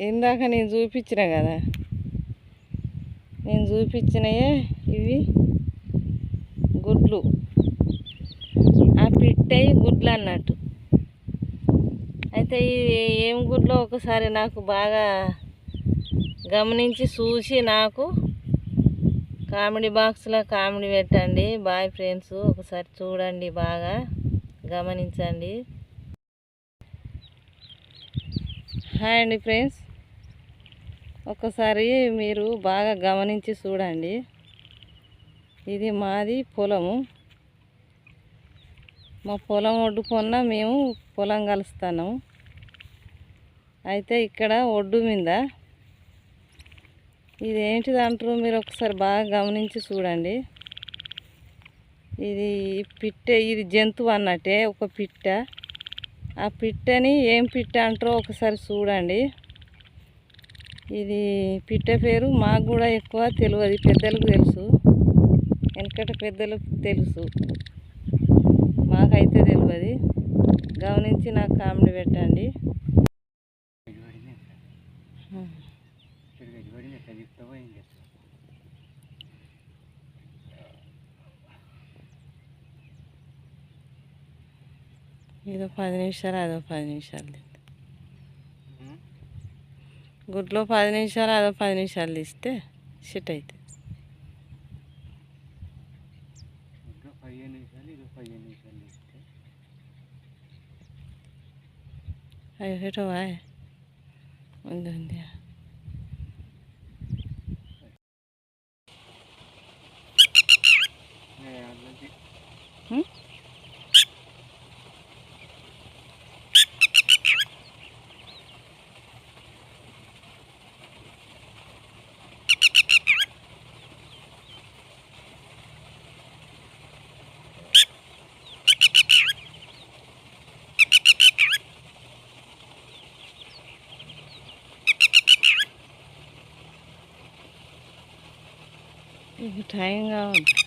ఇందాక నేను చూపించిన కదా, నేను చూపించినయే ఇవి గుడ్లు. ఆ పిట్టయి గుడ్లు అన్నట్టు. అయితే ఇది ఏం గుడ్లో ఒకసారి నాకు బాగా గమనించి చూసి నాకు కామెడీ బాక్స్లో కామెడీ పెట్టండి. బాయ్ ఫ్రెండ్స్, ఒకసారి చూడండి, బాగా గమనించండి. హాయ్ అండి ఫ్రెండ్స్, ఒకసారి మీరు బాగా గమనించి చూడండి. ఇది మాది పొలము. మా పొలం ఒడ్డుకున్న మేము పొలం కలుస్తున్నాము. అయితే ఇక్కడ ఒడ్డు మీద ఇది ఏంటిది అంటారు, మీరు ఒకసారి బాగా గమనించి చూడండి. ఇది పిట్ట, ఇది జంతువు అన్నట్టే, ఒక పిట్ట. ఆ పిట్టని ఏం పిట్ట అంటారో ఒకసారి చూడండి. ఇది పిట్ట పేరు మాకు కూడా ఎక్కువ తెలియదు, పెద్దలకు తెలుసు, వెనకట పెద్దలకు తెలుసు, మాకైతే తెలియదు. గమనించి నాకు కామెడీ పెట్టండి. ఇదో 10 నిమిషాలు, అదో 10 నిమిషాలు. గుడ్లో 10 నిమిషాలు, అదో 10 నిమిషాలు తీస్తే షిట్ అవుతుంది. అయ్యో హెటో వాయ్ ఉంది ఉంది. టైం కావద్దు.